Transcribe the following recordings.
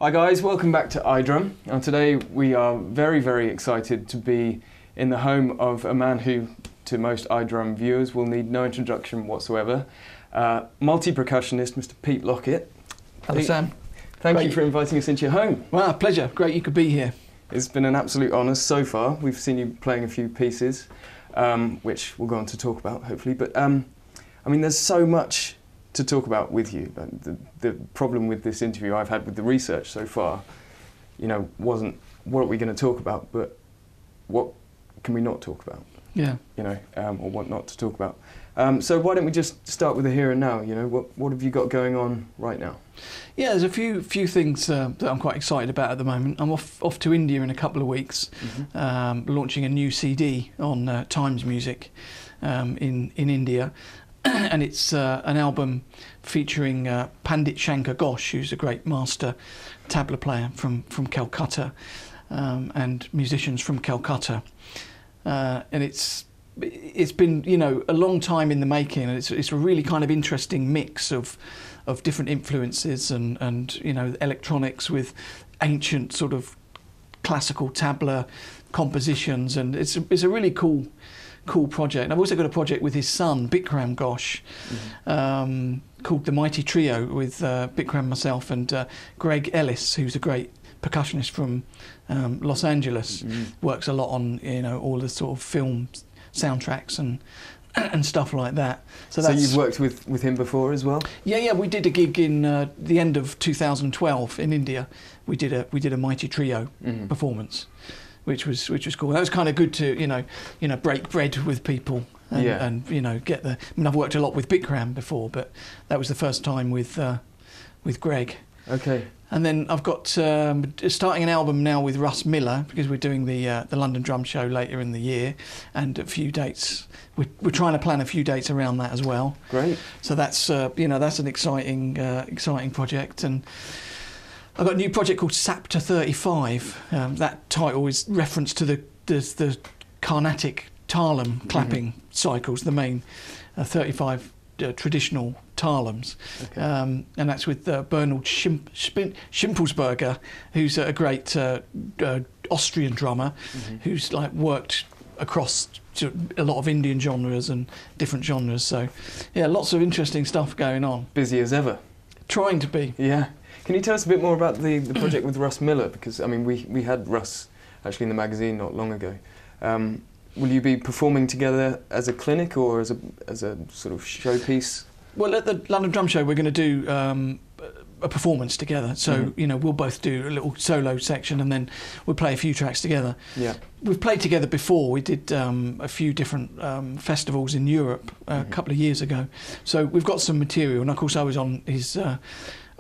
Hi guys, welcome back to iDrum. And today we are very, very excited to be in the home of a man who, to most iDrum viewers, will need no introduction whatsoever. Multi-percussionist, Mr. Pete Lockett. Hello, Sam. Thank you for inviting us into your home. Well, pleasure. Great you could be here. It's been an absolute honour so far. We've seen you playing a few pieces, which we'll go on to talk about, hopefully. But, I mean, there's so much to talk about with you. The problem with this interview I've had with the research so far, you know, wasn't what are we going to talk about, but what can we not talk about? Yeah. You know, or what not to talk about. So why don't we just start with the here and now? You know, what have you got going on right now? Yeah, there's a few things that I'm quite excited about at the moment. I'm off to India in a couple of weeks, launching a new CD on Times Music in India. And it's an album featuring Pandit Shankar Ghosh, who's a great master tabla player from Calcutta, and musicians from Calcutta. And it's been, you know, a long time in the making, and it's a really kind of interesting mix of different influences and you know, electronics with ancient sort of classical tabla compositions, and it's a really cool project. And I've also got a project with his son, Bikram Ghosh, called The Mighty Trio, with Bikram, myself, and Greg Ellis, who's a great percussionist from Los Angeles. Works a lot on, you know, all the sort of film soundtracks and stuff like that. So you've worked with him before as well? Yeah, we did a gig in the end of 2012 in India. We did a Mighty Trio performance, which was cool. That was kind of good to, you know, break bread with people and you know, get the. I mean, I've worked a lot with Bikram before, but that was the first time with Greg. Okay. And then I've got starting an album now with Russ Miller, because we're doing the London Drum Show later in the year, and a few dates. We're trying to plan a few dates around that as well. Great. So that's you know, that's an exciting project. And I've got a new project called Sapta 35. That title is reference to the Carnatic Talam clapping cycles, the main 35 traditional Talams. Okay. And that's with Bernhard Schimpelsberger, who's a great Austrian drummer, who's like worked across a lot of Indian genres and different genres. So yeah, lots of interesting stuff going on. Busy as ever. Trying to be. Yeah. Can you tell us a bit more about the project with Russ Miller? Because, I mean, we had Russ actually in the magazine not long ago. Will you be performing together as a clinic or as a sort of showpiece? Well, at the London Drum Show, we're going to do a performance together. So, you know, we'll both do a little solo section, and then we'll play a few tracks together. Yeah. We've played together before. We did a few different festivals in Europe a couple of years ago. So we've got some material, and of course I was on his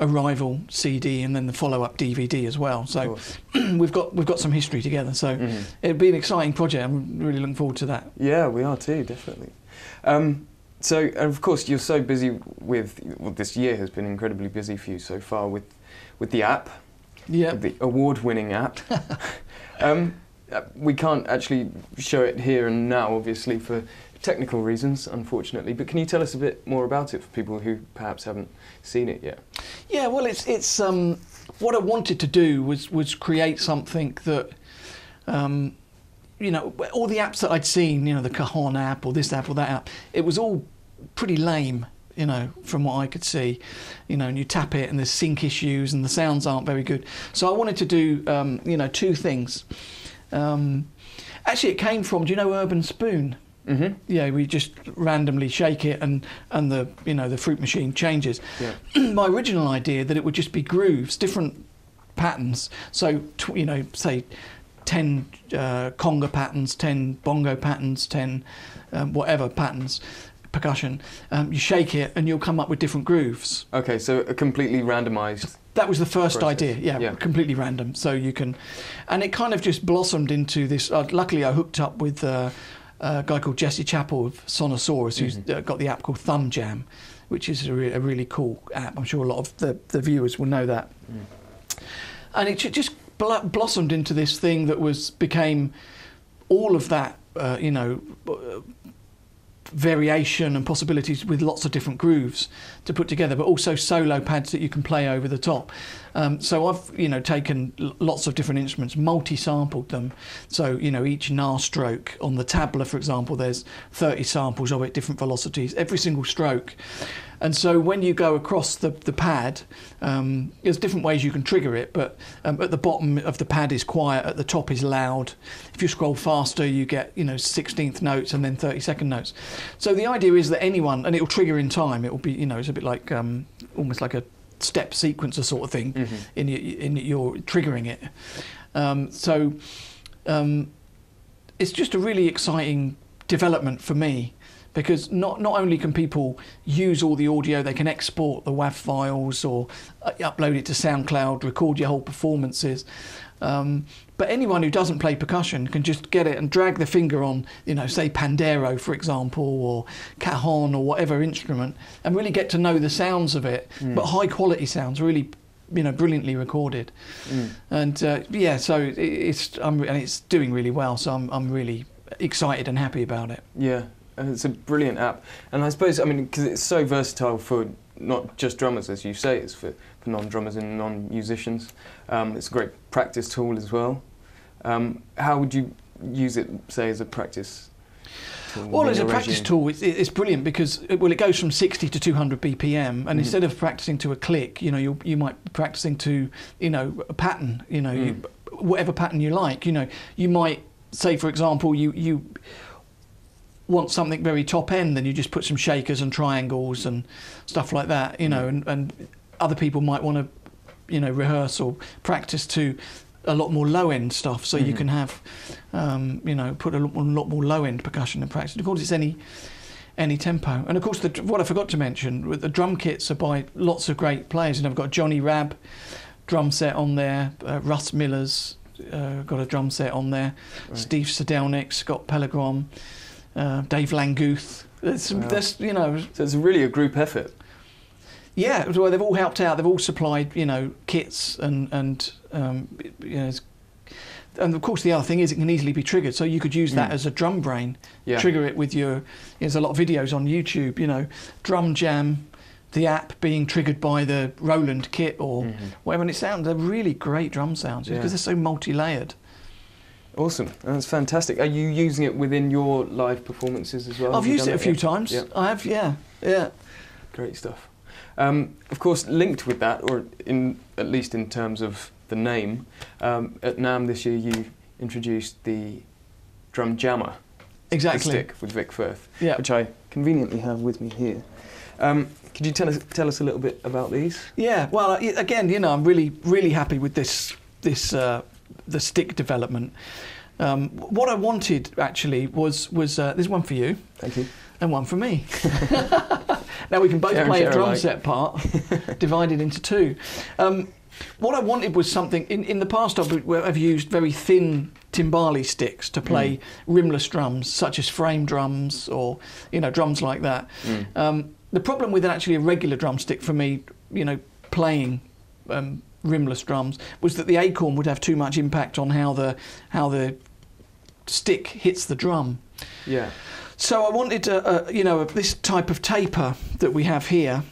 Arrival CD and then the follow-up DVD as well. So we've got some history together. So it'll be an exciting project. I'm really looking forward to that. Yeah, we are too, definitely. So of course you're so busy with, well, this year has been incredibly busy for you so far with the app. Yeah. The award-winning app. We can't actually show it here and now, obviously, for technical reasons, unfortunately, but can you tell us a bit more about it for people who perhaps haven't seen it yet? Yeah, well, it's what I wanted to do was create something that, you know, all the apps that I'd seen, you know, the Cajon app or this app or that app, it was all pretty lame, you know, from what I could see, you know, and you tap it and there's sync issues and the sounds aren't very good. So I wanted to do, you know, two things. Actually, it came from, do you know Urban Spoon? Yeah, we just randomly shake it and the, you know, the fruit machine changes. Yeah. My original idea that it would just be grooves, different patterns. So, you know, say 10 conga patterns, 10 bongo patterns, 10 whatever patterns, percussion. You shake it and you'll come up with different grooves. Okay, so a completely randomised. That was the first idea, yeah, completely random. So you can, and it kind of just blossomed into this. Luckily, I hooked up with a guy called Jesse Chappell of Sonosaurus, who's got the app called Thumb Jam, which is a really cool app. I'm sure a lot of the viewers will know that. And it just blossomed into this thing that became all of that, you know, variation and possibilities with lots of different grooves to put together, but also solo pads that you can play over the top. So I've taken lots of different instruments, multi-sampled them. So each NAR stroke on the tabla, for example, there's 30 samples of it, different velocities, every single stroke. And so when you go across the pad, there's different ways you can trigger it, but at the bottom of the pad is quiet, at the top is loud. If you scroll faster, you get 16th notes and then 32nd notes. So the idea is that anyone, and it will trigger in time, it will be, it's a bit like almost like a step sequencer sort of thing in your triggering it. It's just a really exciting development for me, because not only can people use all the audio, they can export the WAV files or upload it to SoundCloud, record your whole performances. But anyone who doesn't play percussion can just get it and drag the finger on, say Pandero, for example, or cajon or whatever instrument, and really get to know the sounds of it, but high quality sounds, really brilliantly recorded. And so it's doing really well, so I'm really excited and happy about it. Yeah. It's a brilliant app, and I suppose, because it's so versatile for not just drummers, as you say, it's for non-drummers and non-musicians. It's a great practice tool as well. How would you use it, say, as a practice tool? Well, as a practice tool, it's brilliant because it goes from 60 to 200 BPM, and instead of practicing to a click, you might be practicing to a pattern, whatever pattern you like. You might say, for example, you want something very top end, then you just put some shakers and triangles and stuff like that, and other people might want to, rehearse or practice to a lot more low end stuff. So you can have, put a lot more low end percussion in practice. Of course, it's any tempo. And of course, what I forgot to mention, with the drum kits are by lots of great players. I've got Johnny Rabb drum set on there, Russ Miller's got a drum set on there, right. Steve Sedelnik, Scott Pellegrom, Dave Languth. So it's really a group effort. Yeah, well, they've all helped out. They've all supplied, kits and of course the other thing is it can easily be triggered. So you could use that as a drum brain. Yeah. Trigger it with there's a lot of videos on YouTube. Drum Jam, the app being triggered by the Roland kit or whatever, and they're really great drum sounds because they're so multi-layered. Awesome, that's fantastic. Are you using it within your live performances as well? I've used it a few times. Yeah. I have, yeah. Great stuff. Of course, linked with that, or at least in terms of the name, at NAMM this year you introduced the Drum Jammer. Exactly. The stick with Vic Firth, which I conveniently have with me here. Could you tell us a little bit about these? Yeah. Well, again, I'm really happy with this the stick development. What I wanted actually was there's one for you. Thank you. And one for me. Now we can both play a drum set part, divided into two. What I wanted was something, in the past I've used very thin timbali sticks to play rimless drums, such as frame drums or drums like that. The problem with actually a regular drumstick for me, playing rimless drums, was that the acorn would have too much impact on how the stick hits the drum. Yeah. So I wanted this type of taper that we have here,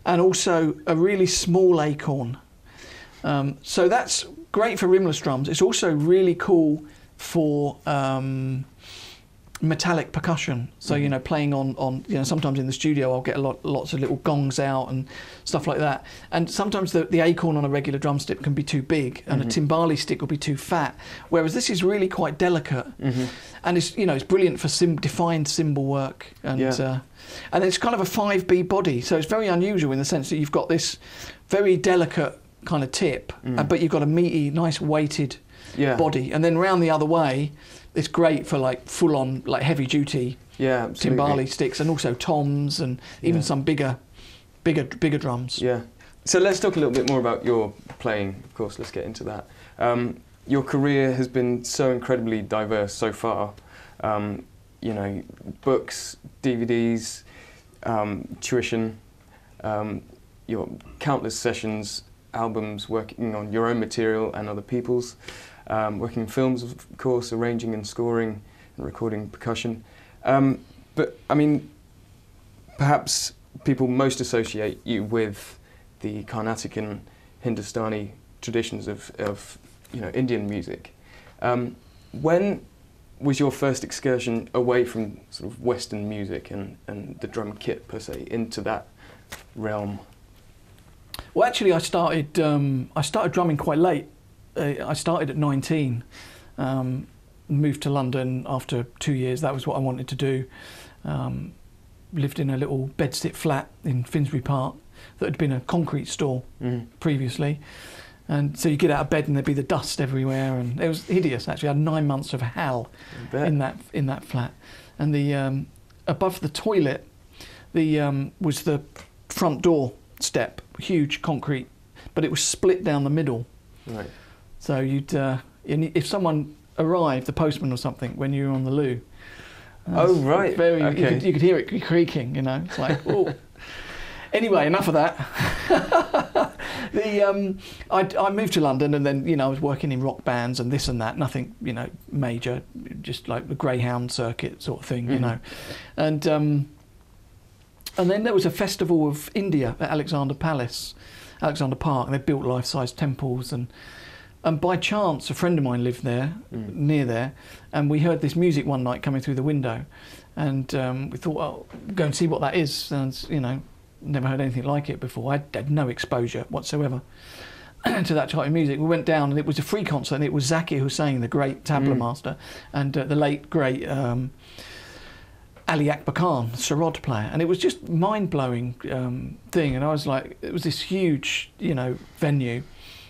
and also a really small acorn. So that's great for rimless drums. It's also really cool for metallic percussion. So playing on sometimes in the studio I'll get lots of little gongs out and stuff like that. And sometimes the acorn on a regular drumstick can be too big, and a timbali stick will be too fat. Whereas this is really quite delicate, and it's brilliant for defined cymbal work. And it's kind of a 5B body, so it's very unusual in the sense that you've got this very delicate kind of tip, but you've got a meaty, nice weighted body, and then round the other way. It's great for like full-on, like heavy-duty timbali sticks, and also toms, and even some bigger drums. Yeah. So let's talk a little bit more about your playing. Of course, let's get into that. Your career has been so incredibly diverse so far. Books, DVDs, tuition, your countless sessions, albums, working on your own material and other people's. Working in films, of course, arranging and scoring and recording percussion. But I mean, perhaps people most associate you with the Carnatic and Hindustani traditions of Indian music. When was your first excursion away from sort of Western music and the drum kit per se into that realm? Well, actually, I started drumming quite late. I started at 19. Moved to London after 2 years. That was what I wanted to do. Lived in a little bedsit flat in Finsbury Park that had been a concrete store previously. And so you get out of bed and there'd be the dust everywhere, and it was hideous. Actually, I had 9 months of hell in that flat. And the above the toilet, was the front door step, huge concrete, but it was split down the middle. Right. So you'd if someone arrived, the postman or something, when you were on the loo. Oh right. Okay. You could hear it creaking. It's like oh. Anyway, enough of that. I moved to London, and then I was working in rock bands and this and that. Nothing major, just like the Greyhound circuit sort of thing, And then there was a festival of India at Alexandra Park, and they built life-size temples, and by chance a friend of mine lived there, near there, and we heard this music one night coming through the window, and we thought, well, go and see what that is. And never heard anything like it before. I had no exposure whatsoever to that type of music. We went down, and it was a free concert, and it was Zakir Hussain, the great tabla master, and the late great Ali Akbar Khan, sarod player, and it was just mind-blowing thing. And I was like, it was this huge, venue,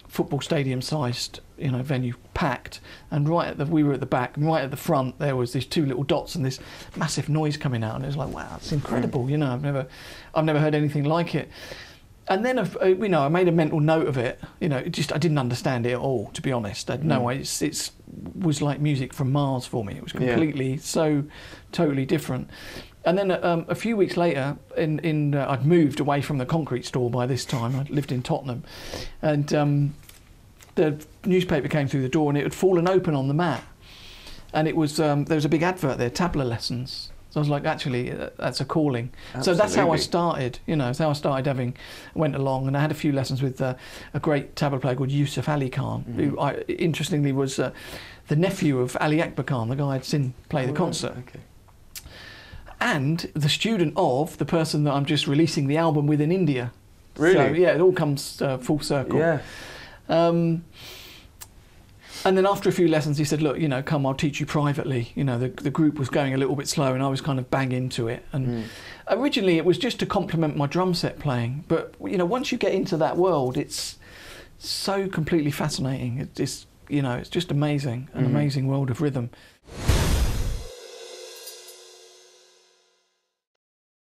football stadium-sized, venue, packed, and we were at the back, and right at the front there was these two little dots and this massive noise coming out, and it was like, wow, it's incredible. I've never heard anything like it. And then I made a mental note of it. I didn't understand it at all, to be honest. I had no idea. It was like music from Mars for me. It was completely so totally different. And then a few weeks later, I'd moved away from the concrete store by this time. I lived in Tottenham, and the newspaper came through the door, and it had fallen open on the mat, and it was there was a big advert there, tabla lessons. So I was like, actually, that's a calling. Absolutely. So that's how I started. That's how I started went along, and I had a few lessons with a great tabla player called Yusuf Ali Khan, who interestingly was the nephew of Ali Akbar Khan, the guy I'd seen play the concert. Okay. And the student of the person that I'm just releasing the album with in India. Really? So yeah, it all comes full circle. Yeah. And then after a few lessons, he said, look, come, I'll teach you privately. The group was going a little bit slow, and I was kind of bang into it. And originally it was just to complement my drum set playing. But, once you get into that world, it's so completely fascinating. It's just amazing, an amazing world of rhythm.